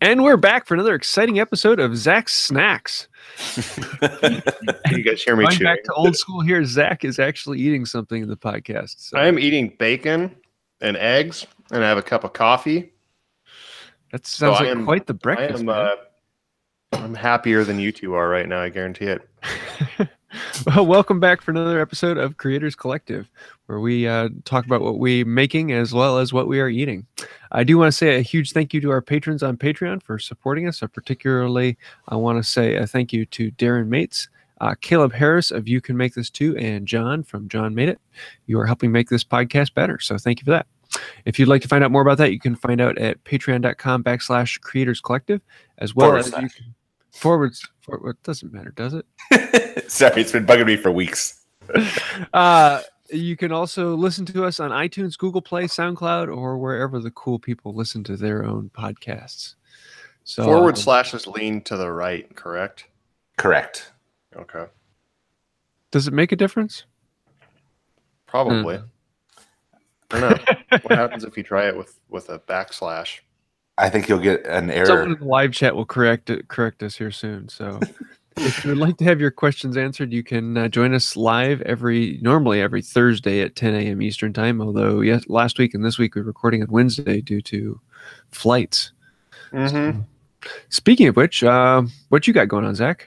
And we're back for another exciting episode of Zack's Snacks. You guys hear me Going chewing? back to old school here, Zack is actually eating something in the podcast. So. I am eating bacon and eggs, and I have a cup of coffee. That sounds like quite the breakfast, man. I'm happier than you two are right now, I guarantee it. Well, welcome back for another episode of Creators Collective, where we talk about what we're making as well as what we are eating. I do want to say a huge thank you to our patrons on Patreon for supporting us. Particularly, I want to say a thank you to Darren Mates, Caleb Harris of You Can Make This Too, and John from John Made It. You are helping make this podcast better, so thank you for that. If you'd like to find out more about that, you can find out at patreon.com/Creators Collective, as well as you can forward. It doesn't matter, does it? Sorry, it's been bugging me for weeks. You can also listen to us on iTunes, Google Play, SoundCloud, or wherever the cool people listen to their own podcasts. So // lean to the right, correct? Correct. Okay. Does it make a difference? Probably. I don't know. What happens if you try it with a backslash? I think you'll get an error. Someone in the live chat will correct us here soon. So if you would like to have your questions answered, you can join us live normally every Thursday at 10 a.m. Eastern time. Although last week and this week we're recording on Wednesday due to flights. Mm-hmm. So, speaking of which, what you got going on, Zack?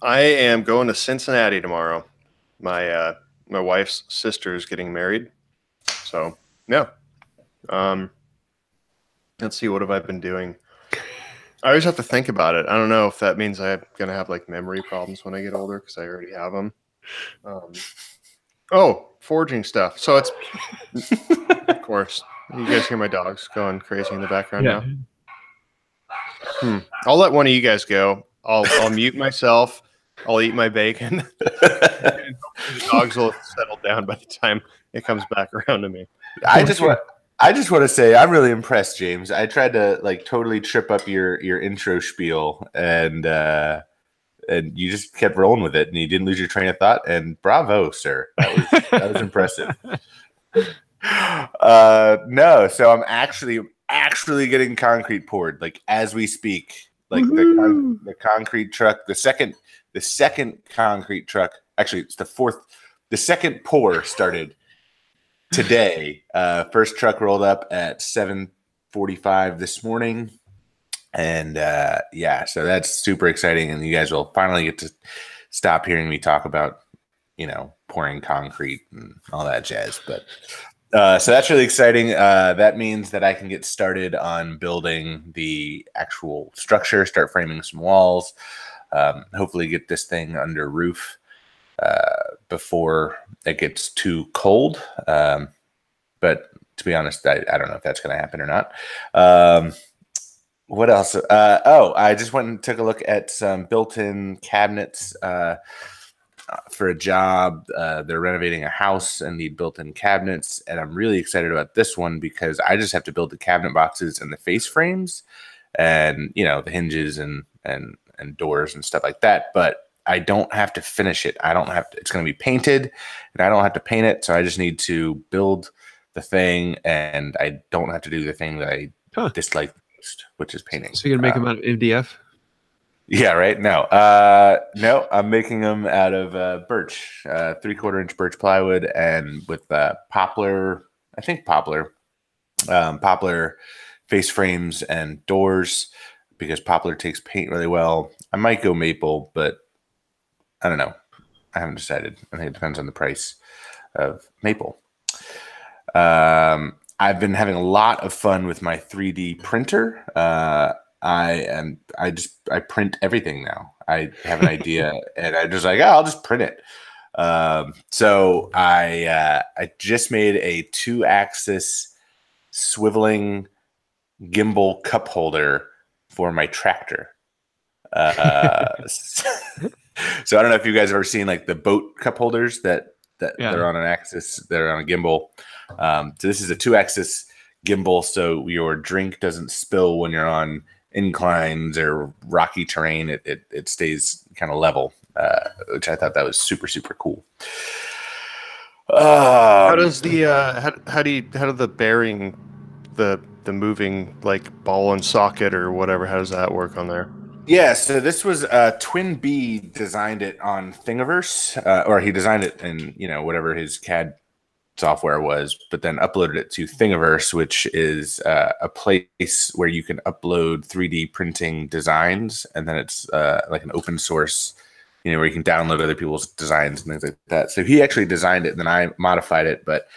I am going to Cincinnati tomorrow. My wife's sister is getting married. So yeah. Let's see, what have I been doing? I always have to think about it. I don't know if that means I'm going to have like memory problems when I get older because I already have them. Forging stuff. So it's, of course, you guys hear my dogs going crazy in the background now? I'll let one of you guys go. I'll mute myself. I'll eat my bacon. And the dogs will have settled down by the time it comes back around to me. I just want to say I'm really impressed, James. I tried to totally trip up your intro spiel, and you just kept rolling with it, and you didn't lose your train of thought. And bravo, sir. That was impressive. No, so I'm actually getting concrete poured as we speak. The concrete truck, the second concrete truck. Actually, it's the fourth. The second pour started today. First truck rolled up at 7:45 this morning, and so that's super exciting. And you guys will finally get to stop hearing me talk about pouring concrete and all that jazz. But so that's really exciting. That means that I can get started on building the actual structure, start framing some walls, hopefully get this thing under roof before it gets too cold. But to be honest, I don't know if that's going to happen or not. What else? I just went and took a look at some built-in cabinets for a job. They're renovating a house and need built-in cabinets. And I'm really excited about this one because I just have to build the cabinet boxes and the face frames and, the hinges and doors and stuff like that. But I don't have to finish it. It's going to be painted and I don't have to paint it. So I just need to build the thing and I don't have to do the thing that I dislike most, which is painting. So you're going to make them out of MDF? Yeah, right. No, I'm making them out of birch, 3/4 inch birch plywood and with poplar face frames and doors because poplar takes paint really well. I might go maple, but I don't know. I haven't decided. I think it depends on the price of maple. I've been having a lot of fun with my 3D printer. I print everything now. I have an idea and I'm just I'll just print it. So I just made a 2-axis swiveling gimbal cup holder for my tractor. So I don't know if you guys have ever seen the boat cup holders that they're on an axis, they're on a gimbal. So this is a 2-axis gimbal, so your drink doesn't spill when you're on inclines or rocky terrain. It stays kind of level, which I thought that was super, super cool. How does the how do the bearing the moving like ball and socket or whatever? How does that work on there? Yeah, so this was Twin B designed it on Thingiverse, or he designed it in whatever his CAD software was, but then uploaded it to Thingiverse, which is a place where you can upload 3D printing designs, and then it's like an open source, where you can download other people's designs and things like that. So he actually designed it, and then I modified it. But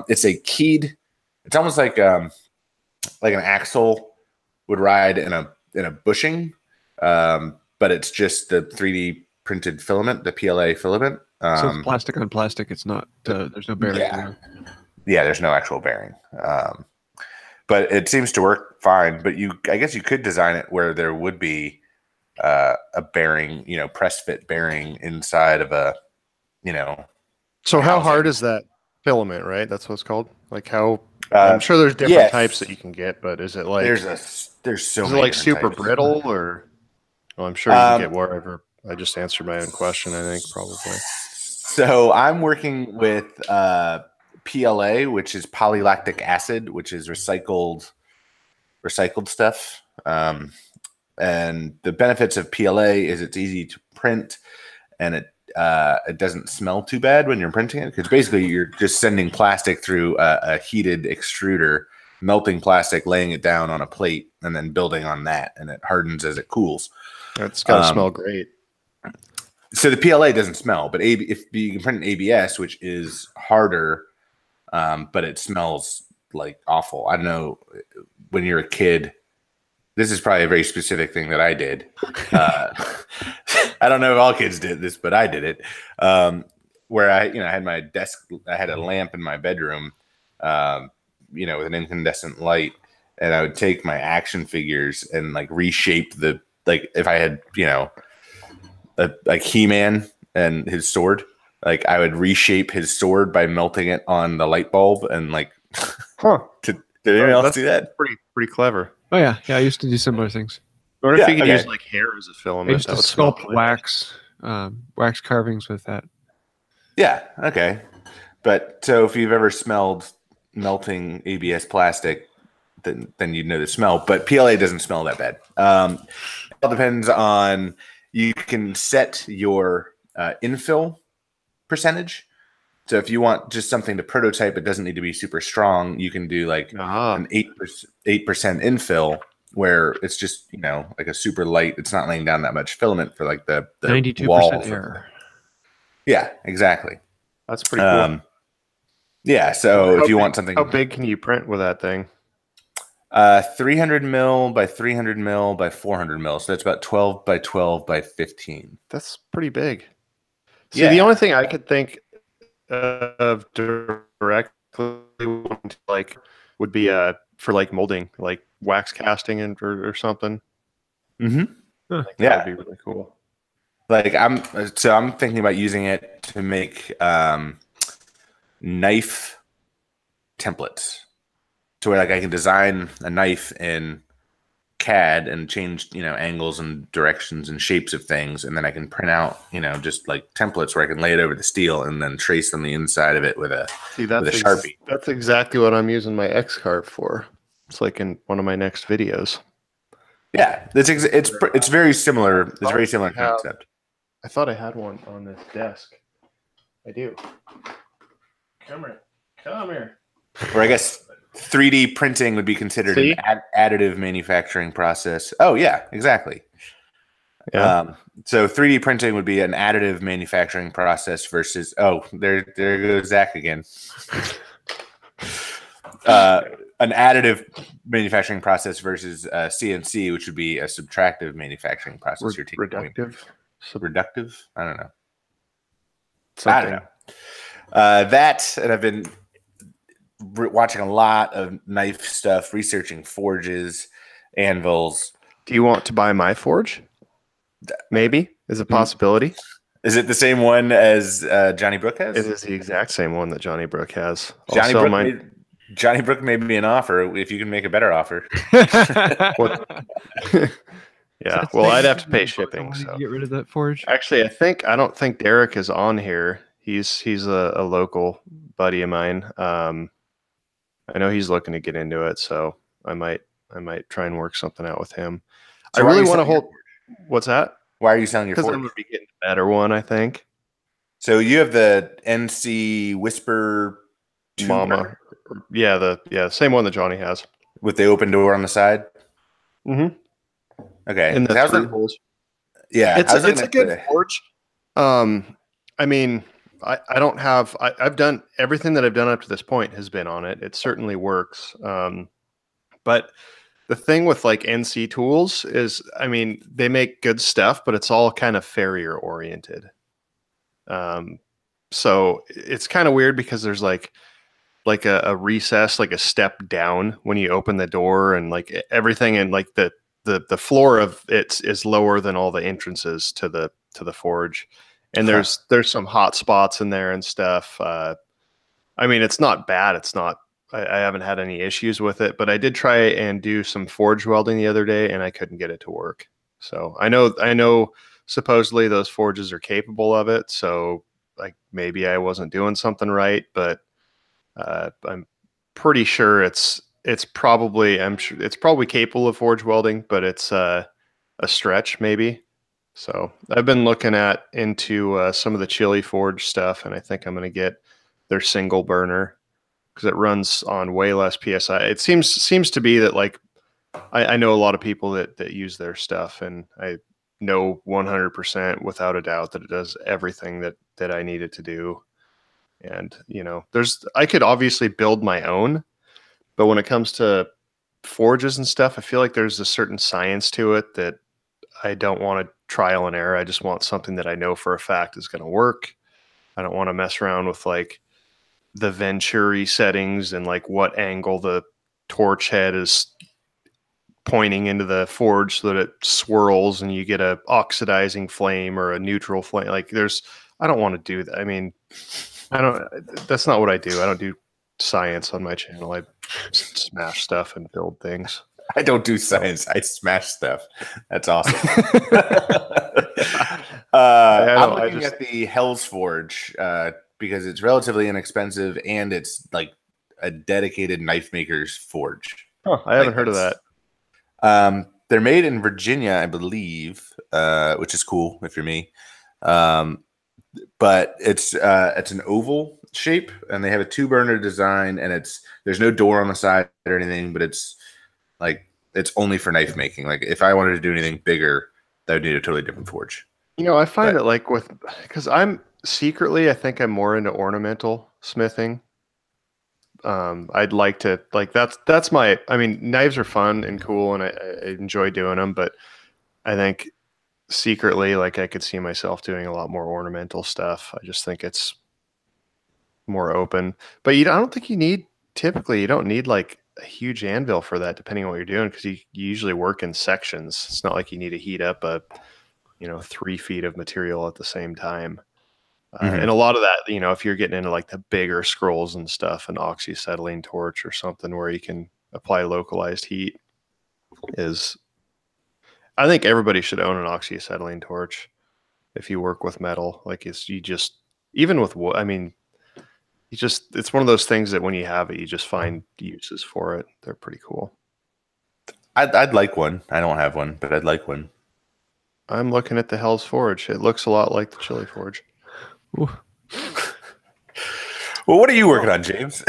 it's a keyed. It's almost like an axle would ride in a bushing. But it's just the 3D printed filament, the PLA filament. So it's plastic on plastic. It's not. There's no bearing. Yeah, there's no actual bearing. But it seems to work fine. But I guess you could design it where there would be a bearing, press fit bearing inside of a, So how hard is that filament? Right, that's what it's called. Like how? I'm sure there's different types that you can get, but is it like there's so many like super types. brittle or? Well, I'm sure you can get wherever. I just answered my own question, I think, probably. So I'm working with PLA, which is polylactic acid, which is recycled stuff. And the benefits of PLA is it's easy to print, and it doesn't smell too bad when you're printing it, because basically you're just sending plastic through a heated extruder, melting plastic, laying it down on a plate, and then building on that, and it hardens as it cools. It's got to smell great. So the PLA doesn't smell, but if you can print an ABS, which is harder, but it smells like awful. I don't know, when you're a kid, this is probably a very specific thing that I did. I don't know if all kids did this, but I did it. Where I had my desk, I had a lamp in my bedroom, with an incandescent light, and I would take my action figures and like reshape if I had, like He-Man and his sword, like I would reshape his sword by melting it on the light bulb and like, did anyone else do that? Pretty clever. Oh yeah. I used to do similar things. Or if you could use like hair as a filament, I used to sculpt wax carvings with that. Yeah. Okay. But so if you've ever smelled melting ABS plastic, then you'd know the smell. But PLA doesn't smell that bad. It all depends on. You can set your infill percentage. So if you want just something to prototype, it doesn't need to be super strong. You can do like an 8% infill, where it's just like a super light. It's not laying down that much filament for like the 92% error. Yeah, exactly. That's pretty cool. Yeah. So if you want something, how big can you print with that thing? 300 mil by 300 mil by 400 mil. So that's about 12 by 12 by 15. That's pretty big. See, the only thing I could think of directly would be for like molding, like wax casting or something. Mm-hmm. That would be really cool. Like I'm thinking about using it to make knife templates. To where like I can design a knife in CAD and change, angles and directions and shapes of things, and then I can print out, just like templates where I can lay it over the steel and then trace on the inside of it with a Sharpie. That's exactly what I'm using my X-Carve for. It's like in one of my next videos. Yeah, it's very similar. It's a very similar concept. I thought I had one on this desk. I do. Come here. Or I guess 3D printing would be considered an additive manufacturing process. Oh yeah, exactly. Yeah. So 3D printing would be an additive manufacturing process versus there goes Zack again. An additive manufacturing process versus CNC, which would be a subtractive manufacturing process. Reductive? I don't know. I don't know. That, and I've been watching a lot of knife stuff, researching forges, anvils. Do you want to buy my forge? Maybe is a possibility. Is it the same one as Johnny Brook has? It is the exact same one that Johnny Brook has. Johnny Brook made me an offer. If you can make a better offer. Yeah, well, I'd have to pay shipping. So get rid of that forge. Actually, I don't think Derek is on here. He's a local buddy of mine. I know he's looking to get into it, so I might try and work something out with him. So I really want to hold. What's that? Why are you selling your Because forge? I'm gonna be getting a better one, I think. So you have the NC Whisper Mama, yeah, same one that Johnny has with the open door on the side. Mm-hmm. Okay, in the how's three it? holes. Yeah, It's a good forge. I mean, I don't have. I've done everything that I've done up to this point has been on it. It certainly works. But the thing with like NC tools is, I mean, they make good stuff, but it's all kind of farrier oriented. So it's kind of weird because there's like a recess, like a step down when you open the door, and like everything, and like the floor of it is lower than all the entrances to the forge, and there's some hot spots in there and stuff. I mean, it's not bad. It's not. I haven't had any issues with it, but I did try and do some forge welding the other day, and I couldn't get it to work. So I know. Supposedly those forges are capable of it, so like maybe I wasn't doing something right, but I'm pretty sure it's probably capable of forge welding, but it's a stretch maybe. So I've been looking into some of the Chili Forge stuff, and I think I'm going to get their single burner because it runs on way less PSI. It seems to be that like I know a lot of people that use their stuff, and I know 100% without a doubt that it does everything that I need it to do. And I could obviously build my own, but when it comes to forges and stuff, I feel like there's a certain science to it that I don't want to trial and error. I just want something that I know for a fact is going to work. I don't want to mess around with like the Venturi settings and like what angle the torch head is pointing into the forge so that it swirls and you get a oxidizing flame or a neutral flame. Like I don't want to do that. I mean, that's not what I do. I don't do science on my channel. I smash stuff and build things. I don't do science. I smash stuff. That's awesome. I'm looking at the Hell's Forge because it's relatively inexpensive and it's like a dedicated knife maker's forge. Huh, I haven't heard of that. They're made in Virginia, I believe, which is cool if you're me. But it's an oval shape, and they have a 2-burner design, and there's no door on the side or anything, but it's only for knife making. Like if I wanted to do anything bigger, that would need a totally different forge. I find that like because I'm secretly, I think I'm more into ornamental smithing. I'd like to that's my. I mean, knives are fun and cool, and I enjoy doing them, but I think secretly, like I could see myself doing a lot more ornamental stuff. I just think it's more open. But I don't think you don't need like a huge anvil for that, depending on what you're doing, because you usually work in sections. It's not like you need to heat up 3 feet of material at the same time. And a lot of that, if you're getting into like the bigger scrolls and stuff, an oxyacetylene torch or something where you can apply localized heat is. I think everybody should own an oxyacetylene torch if you work with metal. Like even with wood. I mean, it's one of those things that when you have it, you just find uses for it. They're pretty cool. I'd like one. I don't have one, but I'd like one. I'm looking at the Hell's Forge. It looks a lot like the Chili Forge. Well, what are you working on, James?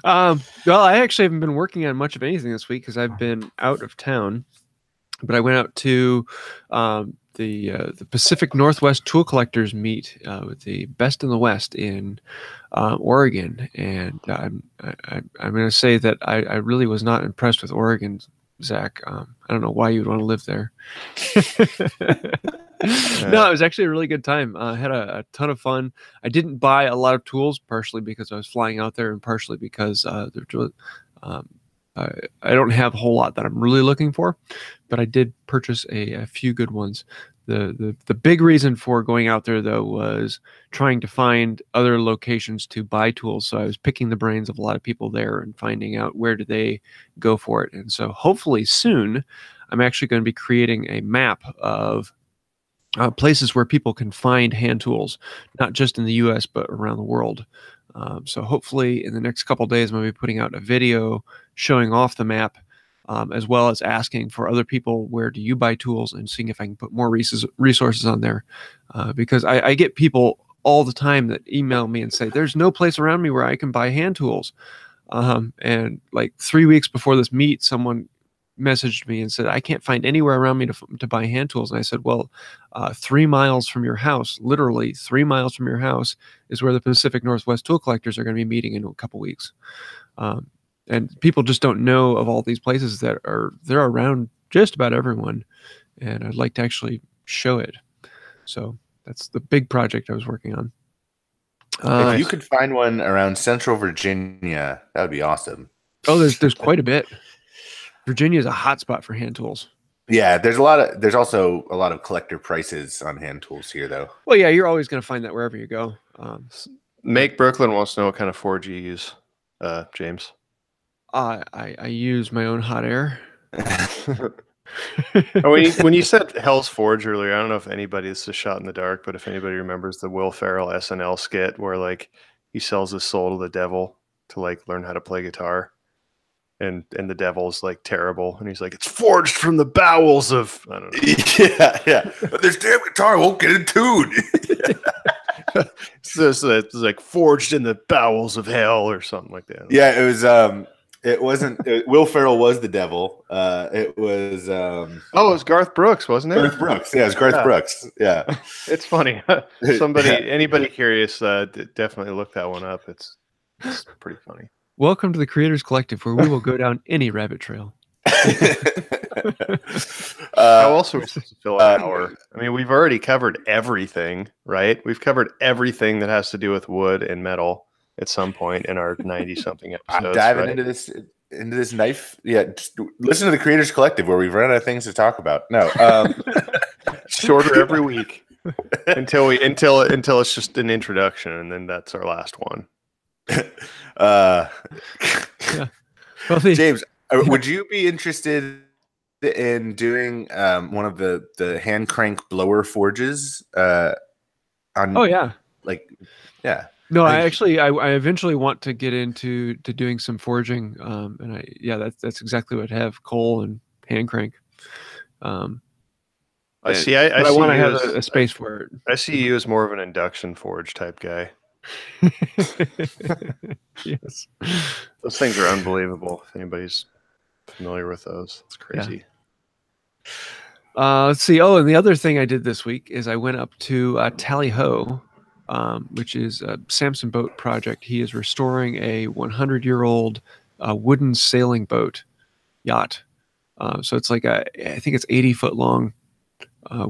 Well, I actually haven't been working on much of anything this week because I've been out of town. But I went out to the Pacific Northwest Tool Collectors meet with the Best in the West in Oregon, and I'm going to say that I really was not impressed with Oregon, Zach. I don't know why you'd want to live there. No, it was actually a really good time. I had a ton of fun. I didn't buy a lot of tools, partially because I was flying out there, and partially because I don't have a whole lot that I'm really looking for, but I did purchase a few good ones. The big reason for going out there, though, was trying to find other locations to buy tools. So I was picking the brains of a lot of people there and finding out where do they go for it. And so hopefully soon, I'm actually going to be creating a map of places where people can find hand tools, not just in the U.S., but around the world. So hopefully in the next couple of days, I'm going to be putting out a video showing off the map, as well as asking for other people, where do you buy tools, and seeing if I can put more resources on there. Because I get people all the time that email me and say, there's no place around me where I can buy hand tools. And like 3 weeks before this meet, someone messaged me and said, I can't find anywhere around me to buy hand tools. And I said, well, 3 miles from your house, literally 3 miles from your house, is where the Pacific Northwest tool collectors are going to be meeting in a couple weeks. And people just don't know of all these places they're around just about everyone. And I'd like to actually show it. So that's the big project I was working on. If you could find one around Central Virginia, that would be awesome. Oh, there's quite a bit. Virginia is a hot spot for hand tools. Yeah, there's also a lot of collector prices on hand tools here, though. Well, yeah, you're always going to find that wherever you go. Make Brooklyn wants to know what kind of forge you use, James. I use my own hot air. When you said Hell's Forge earlier, I don't know if anybody, this is a shot in the dark, but if anybody remembers the Will Ferrell SNL skit where like he sells his soul to the devil to like learn how to play guitar, and the devil's like terrible, and he's like, it's forged from the bowels of, I don't know. Yeah. But this damn guitar won't get in tune. So it's like forged in the bowels of hell or something like that. Yeah, it was. It wasn't. Will Ferrell was the devil. It was. It was Garth Brooks, wasn't it? Garth Brooks. Yeah, it was Garth Brooks. Yeah. It's funny. Anybody curious, definitely look that one up. It's pretty funny. Welcome to the Creators Collective, where we will go down any rabbit trail. How else are we supposed to fill an hour? I mean, we've already covered everything, right? We've covered everything that has to do with wood and metal at some point in our 90-something episodes. I'm diving into this knife. Yeah, just listen to the Creators Collective, where we've run out of things to talk about. No, shorter every week until it's just an introduction, and then that's our last one. Yeah. Well, James, would you be interested in doing one of the hand crank blower forges? Oh yeah, yeah. No, I eventually want to get into doing some forging, and that's exactly what I have: coal and hand crank. I want to have a space for it. I see you as more of an induction forge type guy. Yes, those things are unbelievable. If anybody's familiar with those, it's crazy. Yeah. Let's see. Oh, and the other thing I did this week is I went up to Tally Ho, which is a Samson Boat project. He is restoring a 100-year-old wooden sailing boat yacht. So it's like I think it's 80-foot long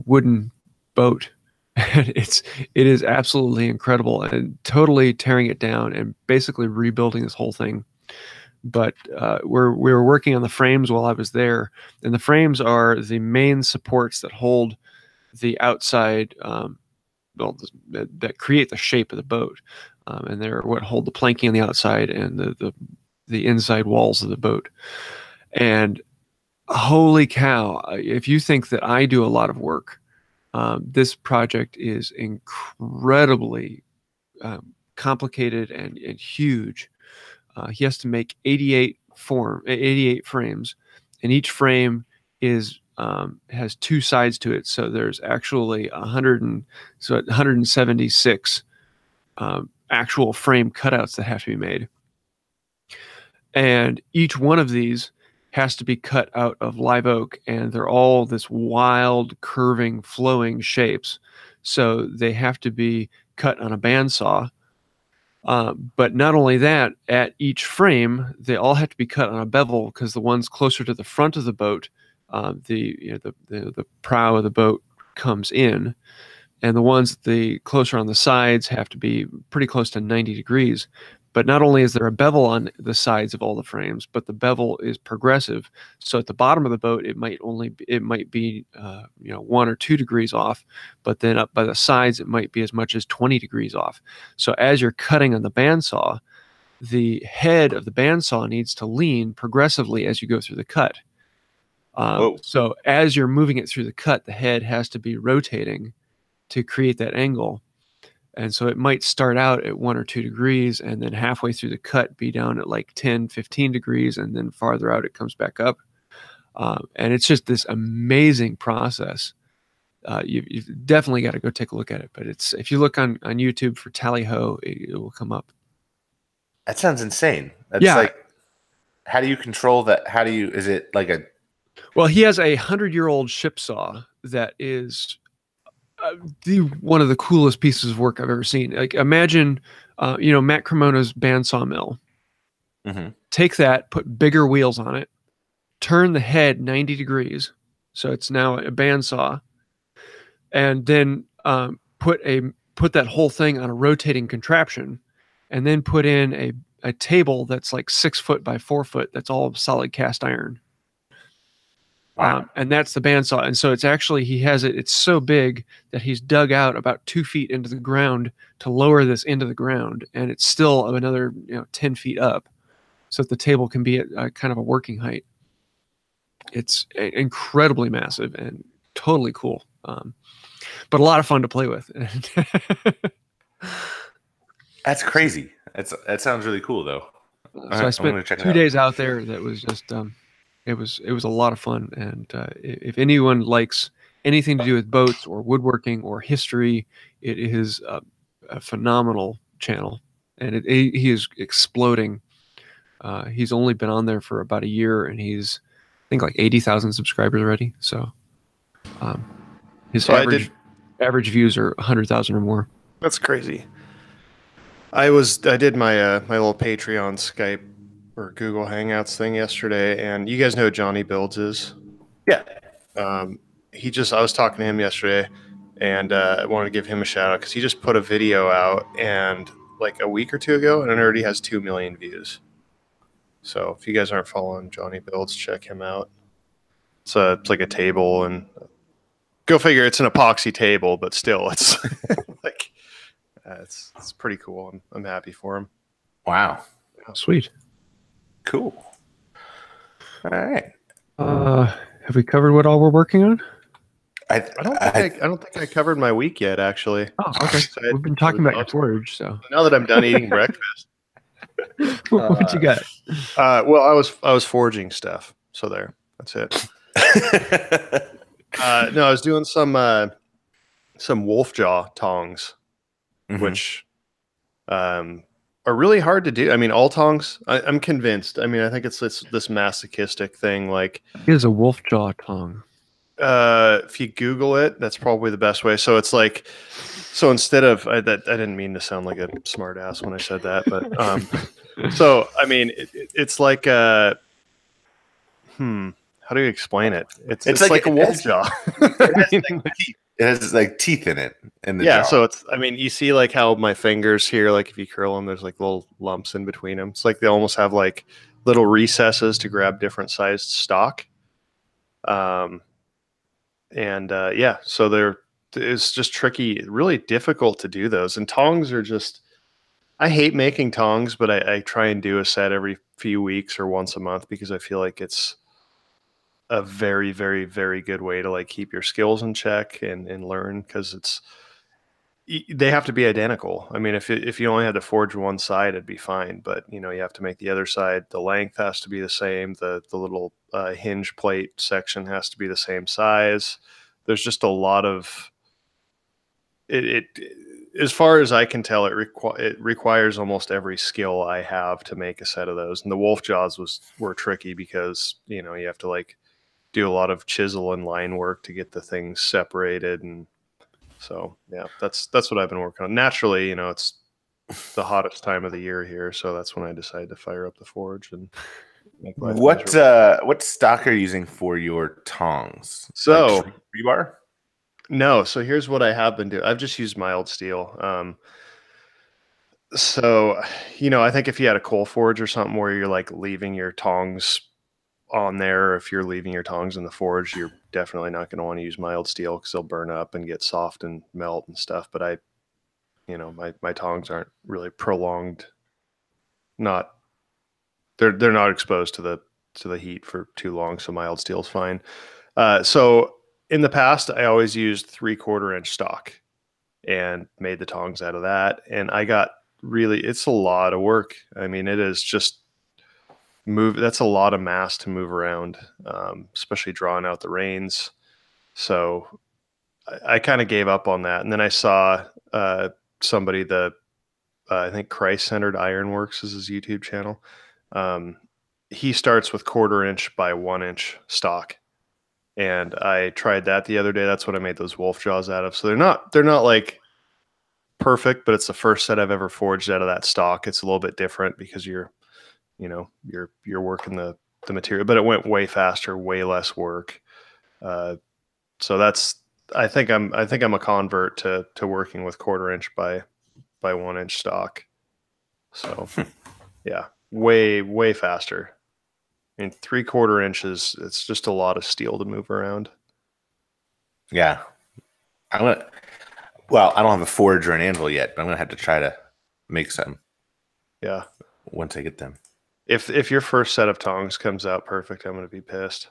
wooden boat. And it is absolutely incredible, and totally tearing it down and basically rebuilding this whole thing. But we were working on the frames while I was there, and the frames are the main supports that hold the outside, that create the shape of the boat, and they're what hold the planking on the outside and the inside walls of the boat. And holy cow, if you think that I do a lot of work, this project is incredibly complicated and huge. He has to make 88 frames, and each frame has 2 sides to it. So there's actually 176 actual frame cutouts that have to be made, and each one of these has to be cut out of live oak, and they're all this wild, curving, flowing shapes. So they have to be cut on a bandsaw. But not only that, at each frame, they all have to be cut on a bevel, because the ones closer to the front of the boat, the prow of the boat comes in, and the ones closer on the sides have to be pretty close to 90 degrees. But not only is there a bevel on the sides of all the frames, but the bevel is progressive. So at the bottom of the boat, it might be 1 or 2 degrees off, but then up by the sides, it might be as much as 20 degrees off. So as you're cutting on the bandsaw, the head of the bandsaw needs to lean progressively as you go through the cut. So as you're moving it through the cut, the head has to be rotating to create that angle. And so it might start out at 1 or 2 degrees and then halfway through the cut be down at like 10, 15 degrees. And then farther out, it comes back up. And it's just this amazing process. You've definitely got to go take a look at it. But it's, if you look on YouTube for Tally Ho, it will come up. That sounds insane. That's Yeah. like, how do you control that? How do you, is it like a, Well, he has a 100-year-old ship saw that is one of the coolest pieces of work I've ever seen. Like, imagine, Matt Cremona's bandsaw mill. mm-hmm. Take that, put bigger wheels on it, turn the head 90 degrees, so it's now a bandsaw, and then put that whole thing on a rotating contraption, and then put in a table that's like 6 foot by 4 foot. That's all solid cast iron. Wow. And that's the bandsaw. And so it's actually, it's so big that he's dug out about 2 feet into the ground to lower this into the ground. And it's still another 10 feet up, so that the table can be at kind of a working height. It's incredibly massive and totally cool. But a lot of fun to play with. That's crazy. That sounds really cool though. So I spent 2 days out there. That was just, it was a lot of fun. And if anyone likes anything to do with boats or woodworking or history, it is a phenomenal channel, and he is exploding. He's only been on there for about a year, and he's, I think, like 80,000 subscribers already. So his average views are 100,000 or more. That's crazy. I did my little Patreon Skype or Google Hangouts thing yesterday, and you guys know who Johnny Builds is? Yeah. I was talking to him yesterday, and I wanted to give him a shout out because he just put a video out, and like a week or two ago, and it already has 2 million views. So if you guys aren't following Johnny Builds, check him out. It's like a table, and go figure, it's an epoxy table, but still, it's like it's pretty cool. I'm happy for him. Wow. Oh, sweet. Cool. All right. Have we covered what all we're working on? I don't think I covered my week yet, actually. Oh, okay. So we've been talking about your forge, so now that I'm done eating breakfast. What you got? Well, I was forging stuff, so there. That's it. No, I was doing some wolf jaw tongs, mm-hmm. which are really hard to do. I mean, all tongs, I'm convinced. I mean, I think it's this masochistic thing. Like, it is a wolf jaw tong. If you Google it, that's probably the best way. So it's like, so instead of I didn't mean to sound like a smart ass when I said that, but so I mean, it's like how do you explain it? It's like a wolf jaw. It has like teeth in it. Yeah, so it's, I mean, you see like how my fingers here, like if you curl them, there's like little lumps in between them. It's like they almost have like little recesses to grab different sized stock. Yeah, so it's just tricky, really difficult to do those. And tongs are just, I hate making tongs, but I try and do a set every few weeks or once a month because I feel like it's a very, very, very good way to like keep your skills in check and learn, because they have to be identical. I mean, if you only had to forge one side, it'd be fine, but you have to make the other side. The length has to be the same. The little hinge plate section has to be the same size. There's just a lot of it. As far as I can tell, it requires almost every skill I have to make a set of those. And the wolf jaws were tricky because you have to like do a lot of chisel and line work to get the things separated. And so, yeah, that's what I've been working on. Naturally, it's the hottest time of the year here, so that's when I decided to fire up the forge and make life miserable. What stock are you using for your tongs? So like rebar? No. So here's what I have been doing. I've just used mild steel. So I think if you had a coal forge or something where you're like leaving your tongs on there, if you're leaving your tongs in the forge, you're definitely not going to want to use mild steel because they'll burn up and get soft and melt and stuff. But my tongs aren't really prolonged. They're not exposed to the heat for too long, so mild steel is fine. So in the past, I always used 3/4 inch stock. and made the tongs out of that. And I got it's a lot of work. I mean, it is just that's a lot of mass to move around, especially drawing out the reins. So I kind of gave up on that. And then I saw somebody, I think Christ-Centered Ironworks is his YouTube channel. He starts with 1/4 inch by 1 inch stock. And I tried that the other day. That's what I made those wolf jaws out of. So they're not like perfect, but it's the first set I've ever forged out of that stock. It's a little bit different because you're working the material, but it went way faster, way less work. So I think I'm a convert to working with 1/4 inch by 1 inch stock. So yeah, way faster. I mean, 3/4 inches, it's just a lot of steel to move around. Yeah. I don't have a forge or an anvil yet, but I'm going to have to try to make some. Yeah. Once I get them. If your first set of tongs comes out perfect, I'm going to be pissed.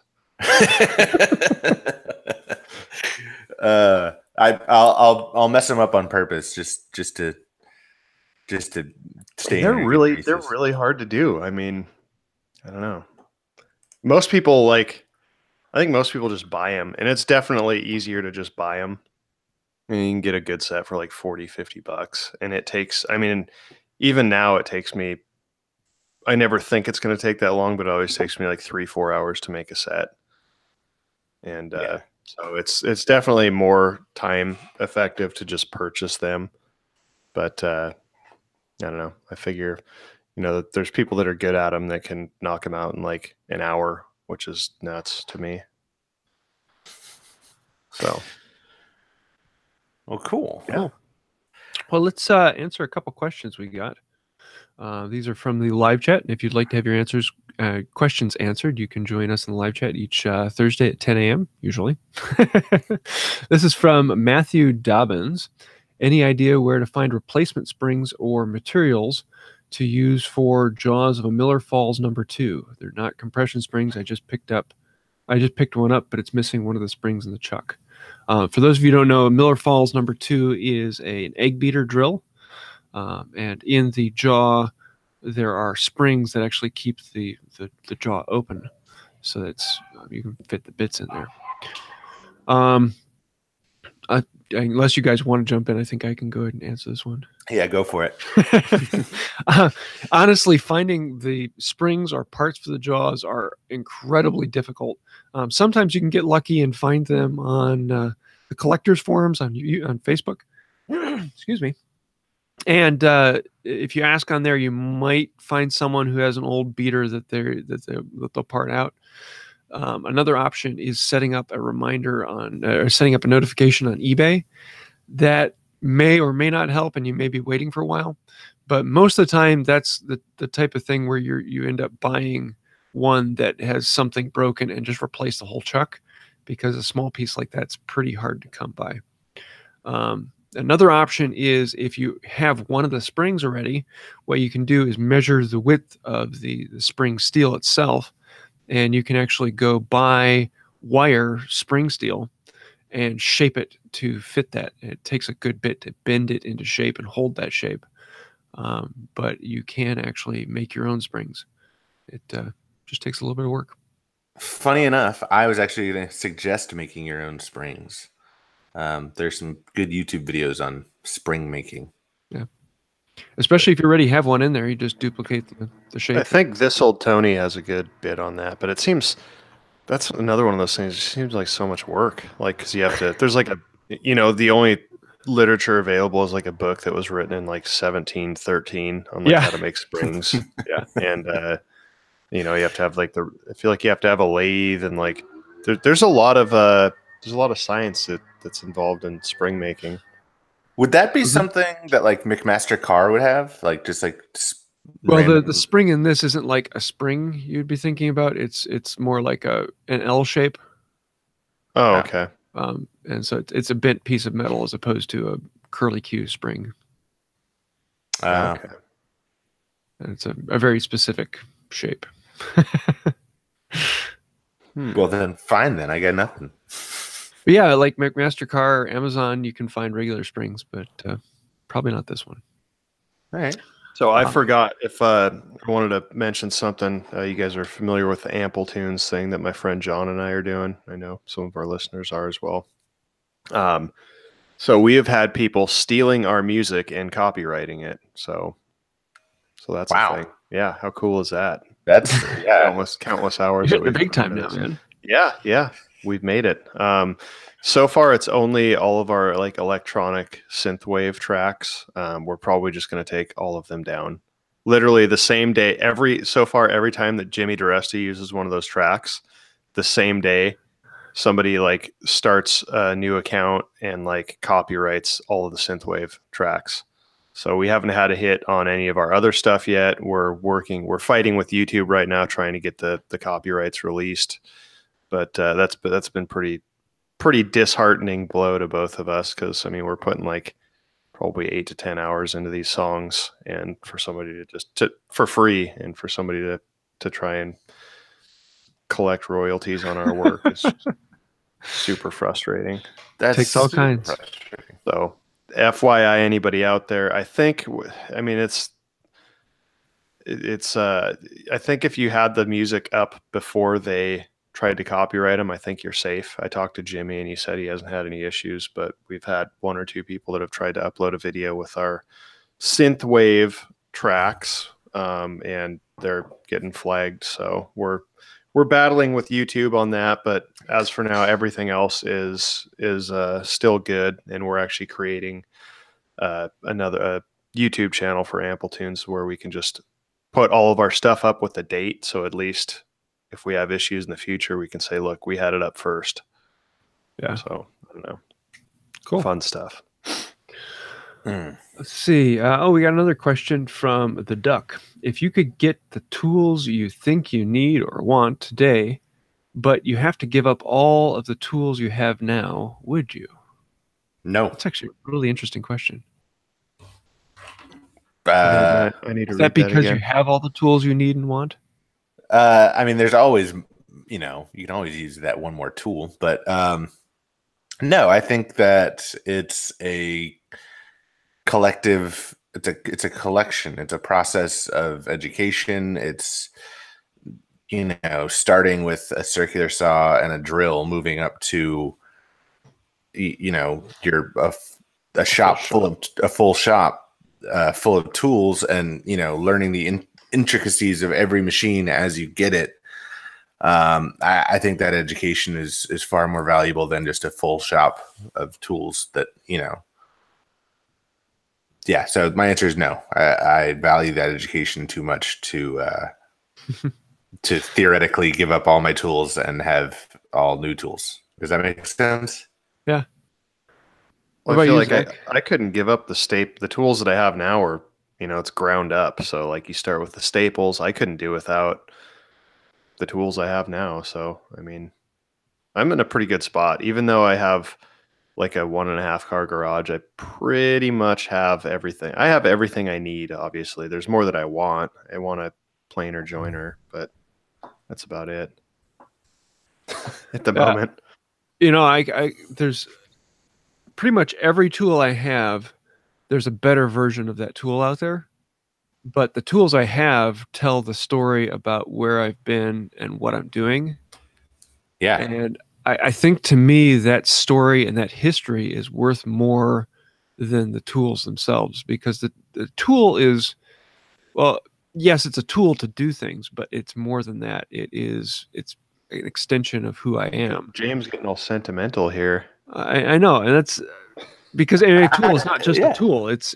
I'll mess them up on purpose just to stay. They're really hard to do. I mean, I don't know. Most people I think most people just buy them, and it's definitely easier to just buy them. I mean, you can get a good set for like $40-$50, and it takes, I mean, even now it takes me, I never think it's going to take that long, but it always takes me like 3-4 hours to make a set. And so it's definitely more time effective to just purchase them. But I don't know. I figure, that there's people that are good at them that can knock them out in like an hour, which is nuts to me. So. Well, cool. Yeah. Cool. Well, let's answer a couple questions we got. These are from the live chat. If you'd like to have your questions answered, you can join us in the live chat each Thursday at 10 a.m. usually. This is from Matthew Dobbins. Any idea where to find replacement springs or materials to use for jaws of a Miller Falls No. 2? They're not compression springs. I just picked one up, but it's missing one of the springs in the chuck. For those of you who don't know, Miller Falls No. 2 is an egg beater drill. And in the jaw, there are springs that actually keep the jaw open, so that you can fit the bits in there. Unless you guys want to jump in, I think I can go ahead and answer this one. Yeah, go for it. Honestly, finding the springs or parts for the jaws are incredibly difficult. Sometimes you can get lucky and find them on the collectors forums on Facebook. Excuse me. And if you ask on there, you might find someone who has an old beater that they'll part out. Another option is setting up a reminder or setting up a notification on eBay. That may or may not help, and you may be waiting for a while. But most of the time, that's the type of thing where you end up buying one that has something broken and just replace the whole chuck, because a small piece like that's pretty hard to come by. Another option is if you have one of the springs already, what you can do is measure the width of the spring steel itself, and you can actually go buy wire spring steel and shape it to fit that. It takes a good bit to bend it into shape and hold that shape, but you can actually make your own springs. It just takes a little bit of work. Funny enough, I was actually going to suggest making your own springs. There's some good YouTube videos on spring making. Yeah. Especially if you already have one in there, you just duplicate the shape. I think This Old Tony has a good bit on that, but it seems that's another one of those things. It seems like so much work. Like, because you have to, there's like the only literature available is like a book that was written in like 1713 on like how to make springs. Yeah. And, you have to have I feel like you have to have a lathe, and like there's a lot of science that's involved in spring making. Would that be something that like McMaster Carr would have? Like just like well, the spring in this isn't like a spring you'd be thinking about. It's more like an L shape. Oh, okay. And so it's a bent piece of metal as opposed to a curly Q spring. Okay. And it's a very specific shape. Well, then fine. Then I got nothing. But yeah, like McMaster-Carr, Amazon, you can find regular springs, but probably not this one. All right. So I forgot if I wanted to mention something. You guys are familiar with the Ample Tunes thing that my friend John and I are doing. I know some of our listeners are as well. So we have had people stealing our music and copywriting it. So that's a thing. Yeah, how cool is that? That's countless hours. You're hitting the big time now, man. Yeah, we've made it. So far, it's only all of our like electronic synthwave tracks. We're probably just going to take all of them down. Literally the same day. Every time that Jimmy DiResta uses one of those tracks, the same day, somebody like starts a new account and like copyrights all of the synthwave tracks. So we haven't had a hit on any of our other stuff yet. We're fighting with YouTube right now, trying to get the copyrights released. But that's been pretty disheartening blow to both of us, because I mean we're putting like probably 8 to 10 hours into these songs, and for somebody to for free, and for somebody to try and collect royalties on our work is super frustrating. That takes all kinds. So FYI, anybody out there, I think I think if you had the music up before they tried to copyright them, I think you're safe. I talked to Jimmy and he said he hasn't had any issues, but we've had 1 or 2 people that have tried to upload a video with our synthwave tracks, and they're getting flagged. So we're battling with YouTube on that, but as for now, everything else is still good, and we're actually creating another YouTube channel for Ample Tunes where we can just put all of our stuff up with the date, so at least if we have issues in the future, we can say, look, we had it up first. Yeah. So I don't know. Cool. Fun stuff. Let's see. We got another question from the Duck. If you could get the tools you think you need or want today, but you have to give up all of the tools you have now, would you? No. That's actually a really interesting question. I need to Is read that because again. you have all the tools you need and want? I mean, there's always, you can always use that one more tool, but no, I think that it's a collective. It's a collection. It's a process of education. It's starting with a circular saw and a drill, moving up to you're a shop full of tools, and learning the intricacies of every machine as you get it. I think that education is far more valuable than just a full shop of tools that yeah, so my answer is no. I value that education too much to to theoretically give up all my tools and have all new tools. Does that make sense? Yeah. Well, I feel like I couldn't give up the tools that I have now are, it's ground up. So like you start with the staples. I couldn't do without the tools I have now. So, I mean, I'm in a pretty good spot, even though I have like a 1.5 car garage. I pretty much have everything. I have everything I need. Obviously there's more that I want. I want a planer joiner, but that's about it at the moment. I there's pretty much every tool I have, there's a better version of that tool out there, but the tools I have tell the story about where I've been and what I'm doing. Yeah. And I think to me that story and that history is worth more than the tools themselves, because the tool is, well, yes, it's a tool to do things, but it's more than that. It's an extension of who I am. James getting all sentimental here. I know, and that's because a tool is not just a tool. It's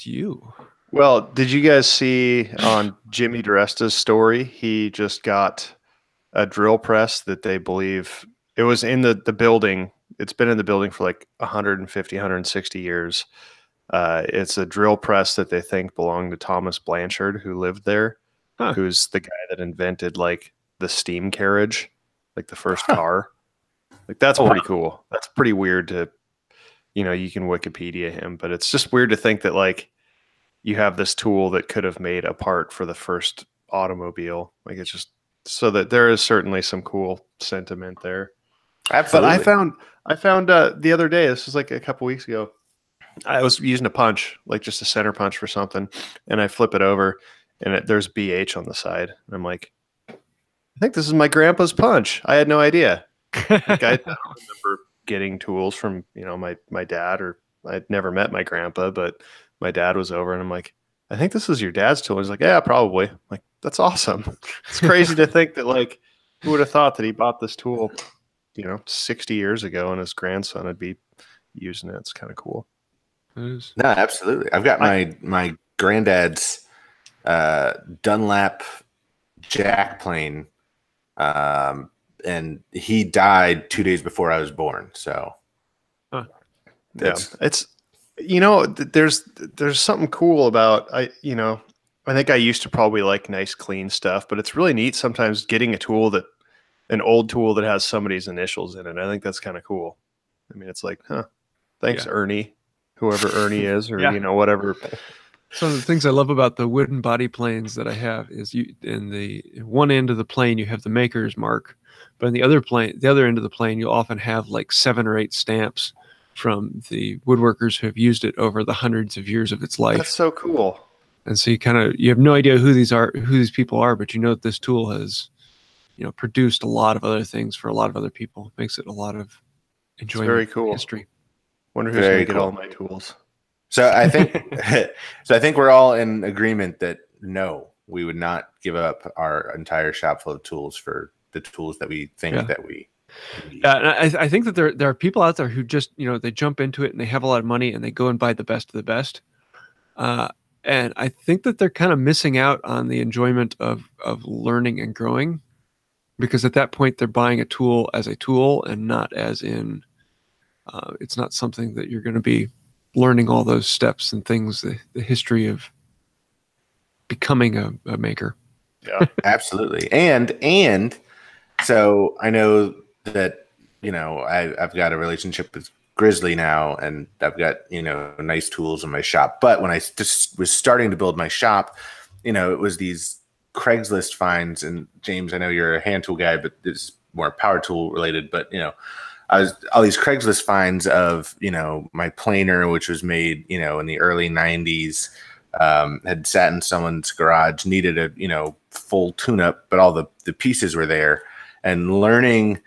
you. Well, did you guys see on Jimmy DiResta's story? He just got a drill press that they believe it was in the building. It's been in the building for like 150, 160 years. It's a drill press that they think belonged to Thomas Blanchard, who lived there, who's the guy that invented like the steam carriage, like the first car. Like that's pretty cool. That's pretty weird to, you can Wikipedia him, but it's just weird to think that like you have this tool that could have made a part for the first automobile. Like it's just so that there is certainly some cool sentiment there. Absolutely. But I found the other day, this was like a couple weeks ago, I was using a punch, like just a center punch for something, and I flip it over, and there's BH on the side. And I'm like, I think this is my grandpa's punch. I had no idea. Like, I don't remember getting tools from, my dad, or I'd never met my grandpa, but my dad was over, and I'm like, I think this is your dad's tool. He's like, yeah, probably. I'm like, that's awesome. It's crazy to think that, like, who would have thought that he bought this tool, 60 years ago, and his grandson would be using it. It's kind of cool. No, absolutely. I've got my granddad's Dunlap jack plane, and he died 2 days before I was born. So, yeah, it's there's something cool about I think I used to probably like nice clean stuff, but it's really neat sometimes getting an old tool that has somebody's initials in it. I think that's kind of cool. I mean, it's like, thanks, Ernie. Whoever Ernie is, or whatever. Some of the things I love about the wooden body planes that I have is in the one end of the plane you have the maker's mark, but in the other end of the plane you'll often have like 7 or 8 stamps from the woodworkers who have used it over the hundreds of years of its life. That's so cool. And so you have no idea who these people are, but you know that this tool has produced a lot of other things for a lot of other people. It makes it a lot of enjoyment. Very cool. History. Wonder who's going to get all my tools. So I think we're all in agreement that no, we would not give up our entire shop full of tools for the tools that we think that we need. And I think that there are people out there who just they jump into it and they have a lot of money and they go and buy the best of the best. And I think that they're kind of missing out on the enjoyment of learning and growing, because at that point they're buying a tool as a tool and not as in. It's not something that you're going to be learning all those steps and things, the history of becoming a maker. Yeah, absolutely. And so I know that, I've got a relationship with Grizzly now, and I've got, nice tools in my shop. But when I just was starting to build my shop, it was these Craigslist finds. And James, I know you're a hand tool guy, but this is more power tool related, but, I was all these Craigslist finds of, my planer, which was made, in the early 90s, had sat in someone's garage, needed a, full tune-up, but all the pieces were there, and learning,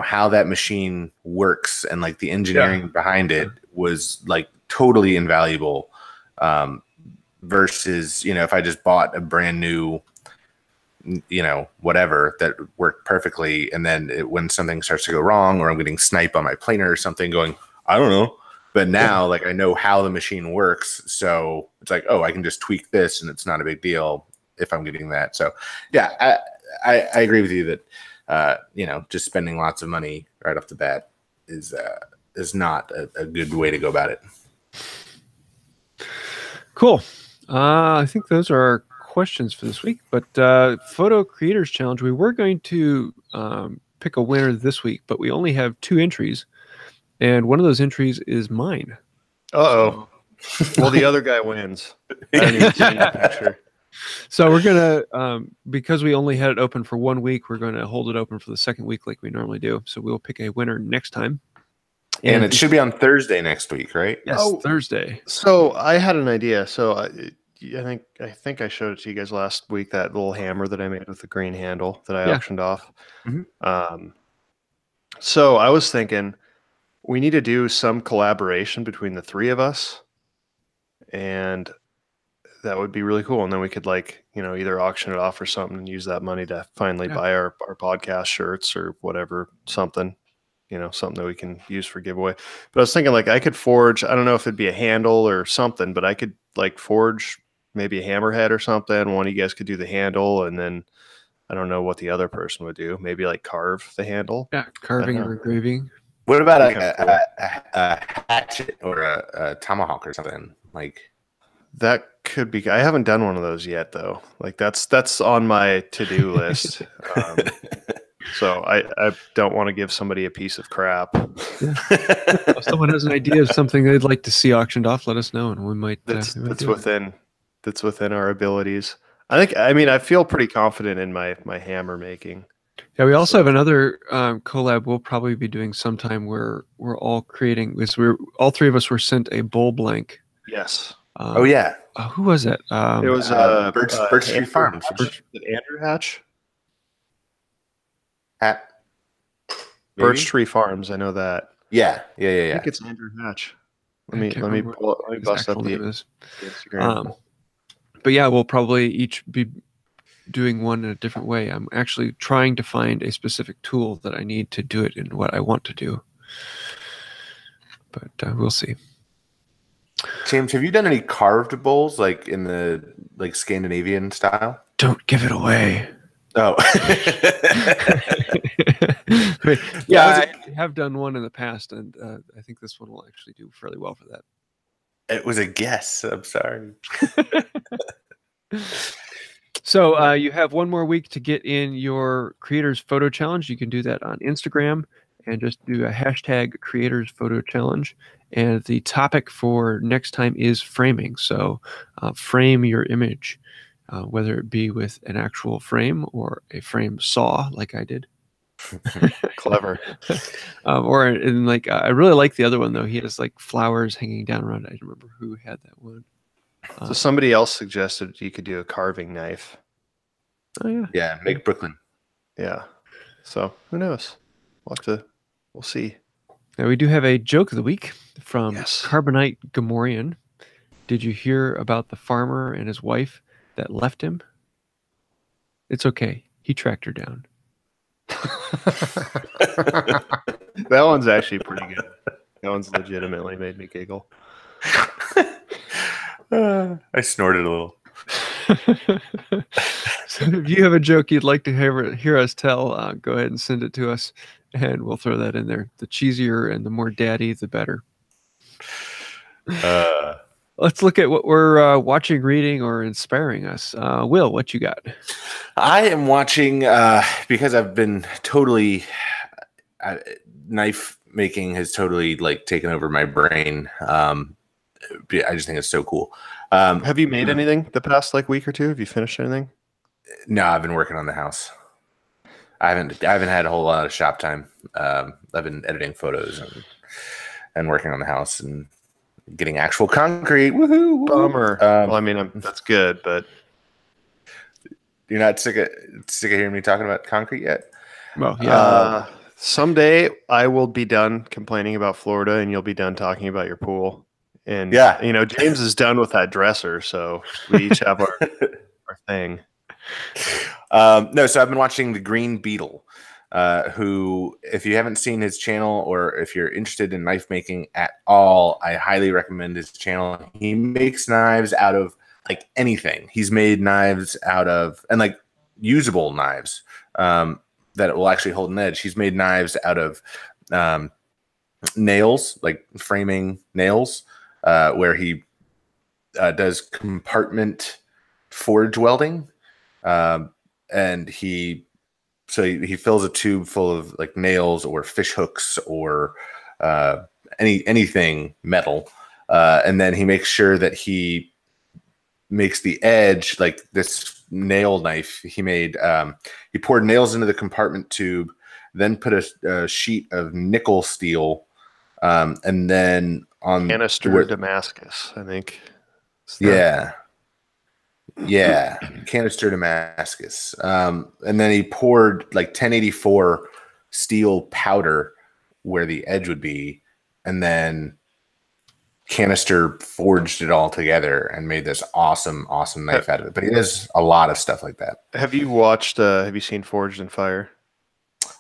how that machine works and like the engineering behind it was like totally invaluable. Versus, if I just bought a brand new, whatever that worked perfectly, and then when something starts to go wrong, or I'm getting snipe on my planer or something, going, I don't know. But now, like, I know how the machine works, so it's like, oh, I can just tweak this, and it's not a big deal if I'm getting that. So, yeah, I agree with you that just spending lots of money right off the bat is not a good way to go about it. Cool. I think those are our questions for this week, but Photo Creators Challenge, we were going to pick a winner this week, but we only have 2 entries, and one of those entries is mine. Uh-oh. Well, the other guy wins. I didn't even see that picture. So we're gonna because we only had it open for 1 week, we're going to hold it open for the second week like we normally do. So we'll pick a winner next time, and it should be on Thursday next week, right? Yes, Thursday. So I had an idea. So I think I showed it to you guys last week, that little hammer that I made with the green handle that I auctioned off. Mm-hmm. So I was thinking we need to do some collaboration between the 3 of us, and that would be really cool. And then we could either auction it off or something and use that money to finally buy our podcast shirts or whatever, something that we can use for giveaway. But I was thinking I could forge, I don't know if it'd be a handle or something, but I could forge maybe a hammerhead or something. One of you guys could do the handle, and then I don't know what the other person would do. Maybe carve the handle. Yeah, carving or engraving. What about a hatchet or a tomahawk or something like that? Could be. I haven't done one of those yet, though. That's on my to-do list. So I don't want to give somebody a piece of crap. If someone has an idea of something they'd like to see auctioned off, let us know, and we might. That's within our abilities. I feel pretty confident in my hammer making. Yeah, we also have another collab we'll probably be doing sometime where we're all creating. Because all three of us were sent a bowl blank. Yes. Oh yeah. Who was it? It was Birch Tree Farms. Andrew Hatch. Birch Tree Farms. I know that. Yeah. I think it's Andrew Hatch. Let me bust up the Instagram. But yeah, we'll probably each be doing one in a different way. I'm actually trying to find a specific tool that I need to do it in what I want to do. But we'll see. James, have you done any carved bowls like in the Scandinavian style? Don't give it away. Oh. Yeah, I have done one in the past, and I think this one will actually do fairly well for that. It was a guess. I'm sorry. So you have one more week to get in your Creators Photo Challenge. You can do that on Instagram and just do a hashtag Creators Photo Challenge. And the topic for next time is framing. So frame your image, whether it be with an actual frame or a frame saw like I did. Clever. Or in like, I really like the other one though. He has like flowers hanging down around it. I don't remember who had that one. So somebody else suggested you could do a carving knife. Oh yeah. Yeah, make Brooklyn. Yeah. So who knows? We'll see. Now we do have a joke of the week from Yes. Carbonite Gamorrean. Did you hear about the farmer and his wife that left him? It's okay. He tracked her down. That one's actually pretty good. That one's legitimately made me giggle. I snorted a little. So if you have a joke you'd like to hear us tell, go ahead and send it to us, and we'll throw that in there. The cheesier and the more daddy, the better. Let's look at what we're watching, reading, or inspiring us. Will, what you got? I am watching because I've been totally knife making has totally like taken over my brain. I just think it's so cool. Have you made anything the past like week or two? Have you finished anything? No, I've been working on the house. I haven't had a whole lot of shop time. I've been editing photos and working on the house and getting actual concrete. Woohoo! Bummer. Well, I mean, that's good, but you're not sick of hearing me talking about concrete yet? Well, yeah. Someday I will be done complaining about Florida, and you'll be done talking about your pool. And yeah, you know, James is done with that dresser, so we each have our thing. No, so I've been watching The Green Beetle, who, if you haven't seen his channel or if you're interested in knife making at all, I highly recommend his channel. He makes knives out of like anything. He's made knives out of, and like usable knives that will actually hold an edge. He's made knives out of nails, like framing nails, where he does compartment forge welding. And he fills a tube full of like nails or fish hooks or anything metal, and then he makes sure that he makes the edge like this nail knife he made. He poured nails into the compartment tube, then put a sheet of nickel steel, and then on canister Damascus, I think. Yeah, canister Damascus. And then he poured like 1084 steel powder where the edge would be, and then canister forged it all together and made this awesome knife out of it. But he does a lot of stuff like that. Have you seen Forged in Fire?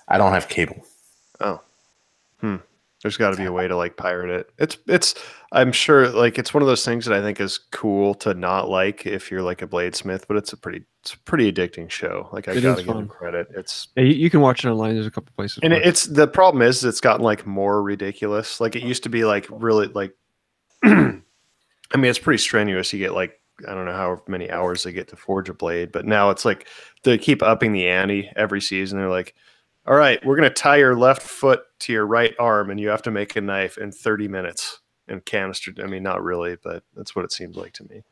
I don't have cable. Oh. There's got to be a way to like pirate it. It's I'm sure like it's one of those things that I think is cool to not like if you're like a bladesmith, but it's a pretty addicting show. Like I gotta give him credit. Yeah, you can watch it online. There's a couple places. And it's the problem is it's gotten like more ridiculous. Like it used to be like really like I mean it's pretty strenuous. You get like I don't know how many hours they get to forge a blade, but now it's like they keep upping the ante every season. They're like, all right, we're going to tie your left foot to your right arm, and you have to make a knife in 30 minutes and canister. I mean, not really, but that's what it seems like to me.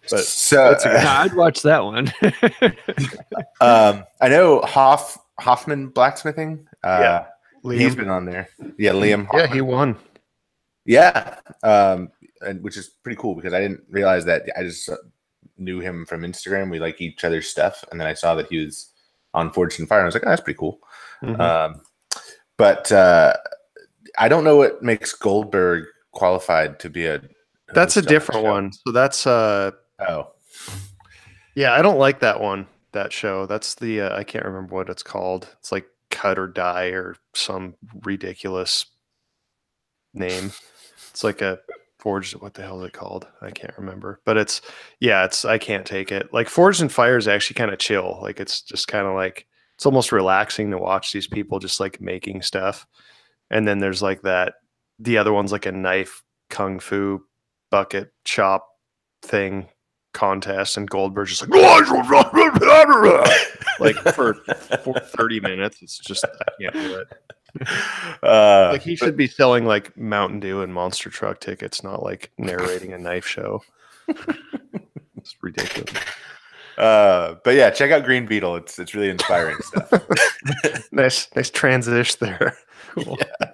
But so I'd watch that one. I know Hoff Hoffman Blacksmithing. Yeah. He's been on there. Yeah, Liam Hoffman. Yeah, he won. Yeah, and which is pretty cool because I didn't realize that. I just knew him from Instagram. We like each other's stuff, and then I saw that he was on Forged in Fire, and I was like, oh, that's pretty cool. But I don't know what makes Goldberg qualified to be a. That's a different one. So that's yeah, I don't like that one. That show. That's the I can't remember what it's called. It's like Cut or Die or some ridiculous name. It's like a Forged. What the hell is it called? I can't remember. But it's I can't take it. Like Forged in Fire is actually kind of chill. Like it's just kind of like it's almost relaxing to watch these people just like making stuff. And then there's like the other one's like a knife kung fu bucket chop thing contest, and Goldberg's just like for 30 minutes. It's just I can't do it. Like he should be selling like Mountain Dew and Monster Truck tickets, not like narrating a knife show. It's ridiculous. But yeah, check out Green Beetle. It's really inspiring stuff. Nice transition there. Cool. Yeah.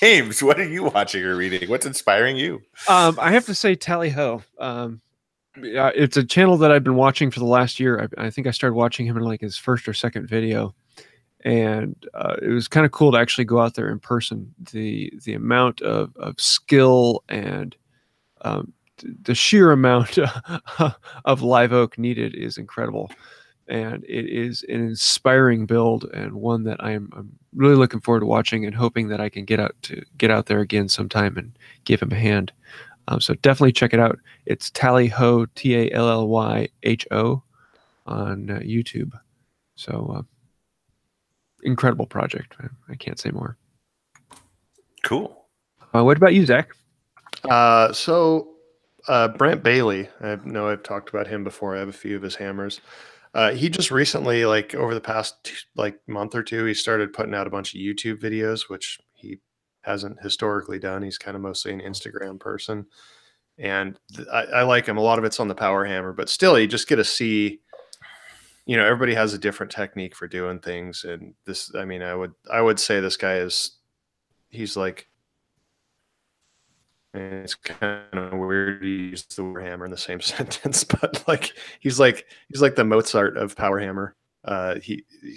James, what are you watching or reading? What's inspiring you? I have to say Tally Ho. It's a channel that I've been watching for the last year. I think I started watching him in like his first or second video. And it was kind of cool to actually go out there in person. The amount of skill and the sheer amount of live oak needed is incredible. And it is an inspiring build and one that I'm really looking forward to watching and hoping that I can get out there again sometime and give him a hand. So definitely check it out. It's Tallyho, Tallyho on YouTube. So incredible project. I can't say more. Cool. What about you, Zach? So Brent Bailey. I know I've talked about him before. I have a few of his hammers. He just recently, like over the past month or two, he started putting out a bunch of YouTube videos, which he hasn't historically done. He's kind of mostly an Instagram person. And I like him. A lot of it's on the power hammer, but still you just get to see, everybody has a different technique for doing things. And this, I mean, I would say this guy he's like, and it's kind of weird to use the word hammer in the same sentence, but like he's like the Mozart of power hammer.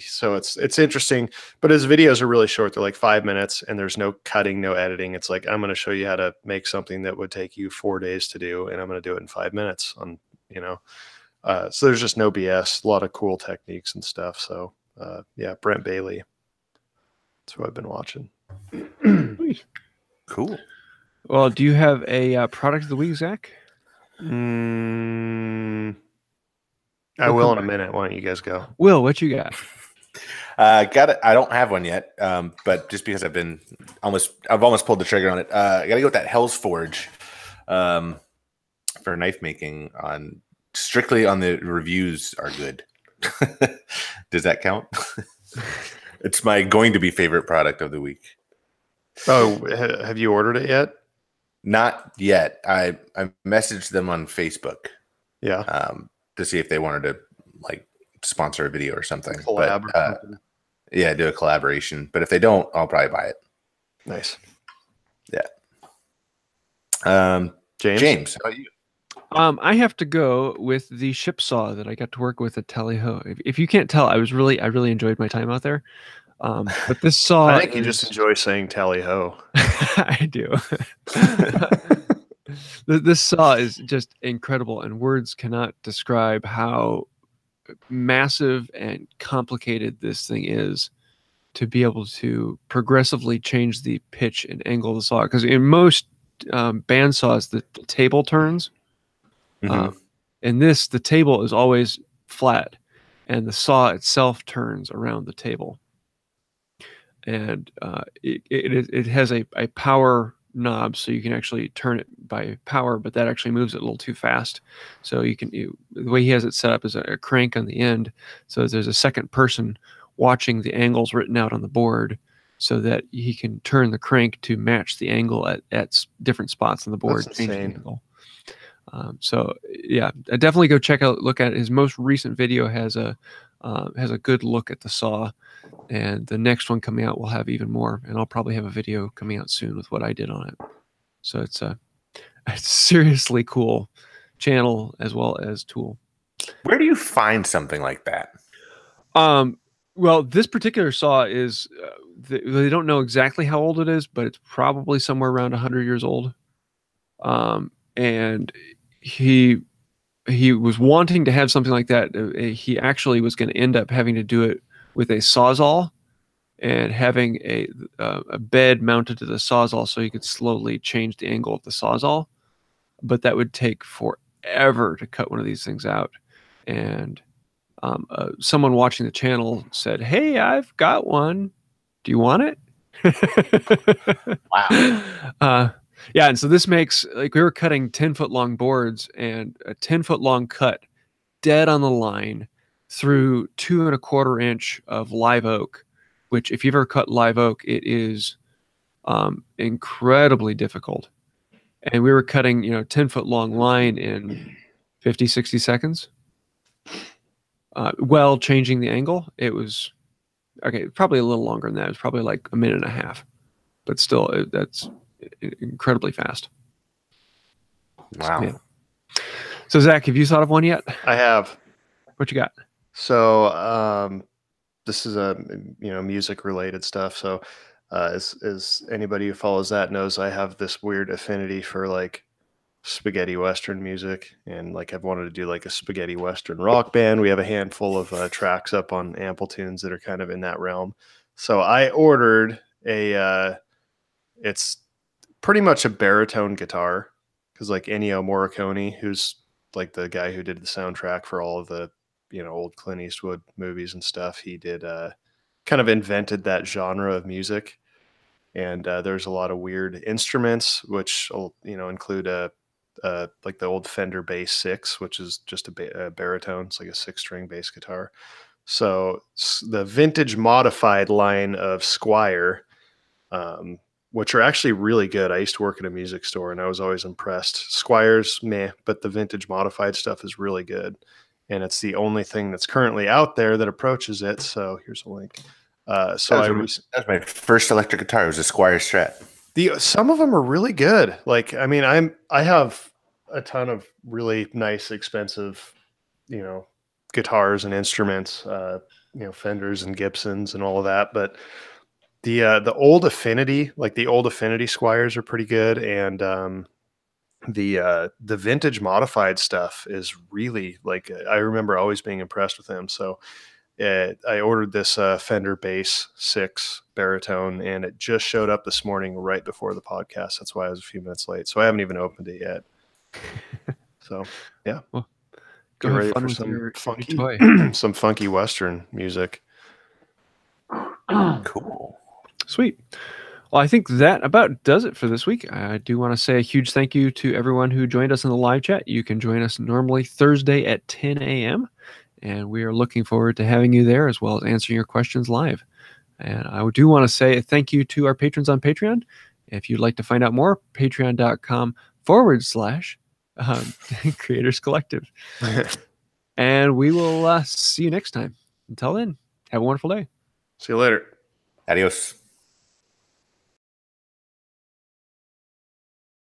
So it's interesting, but his videos are really short. They're like 5 minutes, and there's no cutting, no editing. It's like, I'm going to show you how to make something that would take you 4 days to do, and I'm going to do it in 5 minutes. So there's just no BS. A lot of cool techniques and stuff. So yeah, Brent Bailey. That's who I've been watching. Cool. Well, do you have a product of the week, Zach? I will in a minute. Why don't you guys go? Will, what you got? Got it. I don't have one yet, but just because I've almost pulled the trigger on it. I got to go with that Hell's Forge for knife making. Strictly on the reviews are good. Does that count? It's my going to be favorite product of the week. Oh, have you ordered it yet? Not yet. I messaged them on Facebook. Yeah. To see if they wanted to like sponsor a video or something. Collab or something. Yeah, do a collaboration. But if they don't, I'll probably buy it. Nice. Yeah. James, how about you? I have to go with the ship saw that I got to work with at Tallyho. If you can't tell, I really enjoyed my time out there. But this saw, I think you just enjoy saying tally ho. I do. This saw is just incredible, and words cannot describe how massive and complicated this thing is to be able to progressively change the pitch and angle of the saw. Because in most band saws, the table turns. In this, the table is always flat, and the saw itself turns around the table. And it has a power knob, so you can actually turn it by power, but that actually moves it a little too fast. So the way he has it set up is a crank on the end, so there's a second person watching the angles written out on the board, so that he can turn the crank to match the angle at different spots on the board. That's insane. Angle. So yeah, definitely go look at it. His most recent video has a has a good look at the saw. And the next one coming out will have even more. And I'll probably have a video coming out soon with what I did on it. So it's a seriously cool channel as well as tool. Where do you find something like that? Well, this particular saw is, they don't know exactly how old it is, but it's probably somewhere around 100 years old. And he was wanting to have something like that. He actually was going to end up having to do it with a Sawzall and having a bed mounted to the Sawzall so he could slowly change the angle of the Sawzall. But that would take forever to cut one of these things out. And someone watching the channel said, "Hey, I've got one. Do you want it?" Wow. Yeah, and so this makes, like, we were cutting 10-foot long boards, and a 10-foot long cut dead on the line through 2 1/4 inch of live oak, which, if you've ever cut live oak, it is incredibly difficult. And we were cutting, 10-foot long line in 50, 60 seconds. While changing the angle, it was probably a little longer than that. It was probably like a minute and a half, but still, that's incredibly fast. Wow. Yeah. So Zach, have you thought of one yet? I have. What you got? So this is a music related stuff. So as anybody who follows that knows, I have this weird affinity for like spaghetti western music, and like I've wanted to do like a spaghetti western rock band. We have a handful of tracks up on Amplitunes that are kind of in that realm. So I ordered it's pretty much a baritone guitar, because like Ennio Morricone, who's like the guy who did the soundtrack for all of the old Clint Eastwood movies and stuff, he did kind of invented that genre of music. And there's a lot of weird instruments, which include like the old Fender Bass 6, which is just a baritone. It's like a 6-string bass guitar. So the vintage modified line of Squier, which are actually really good. I used to work at a music store, and I was always impressed. Squire's meh, but the vintage modified stuff is really good. And it's the only thing that's currently out there that approaches it. So here's a link. That was my first electric guitar. It was a Squier Strat. Some of them are really good. Like, I mean, I have a ton of really nice, expensive, guitars and instruments, Fenders and Gibsons and all of that. But the old Affinity, like the old Affinity Squiers, are pretty good, and the vintage modified stuff is really, like, I remember always being impressed with them. So I ordered this Fender Bass 6 baritone, and it just showed up this morning right before the podcast. That's why I was a few minutes late. So I haven't even opened it yet. So yeah, well, get ready for some funky, some funky Western music. Cool. Sweet. Well, I think that about does it for this week. I do want to say a huge thank you to everyone who joined us in the live chat. You can join us normally Thursday at 10 a.m. And we are looking forward to having you there, as well as answering your questions live. And I do want to say thank you to our patrons on Patreon. If you'd like to find out more, patreon.com/Creators Collective. And we will see you next time. Until then, have a wonderful day. See you later. Adios.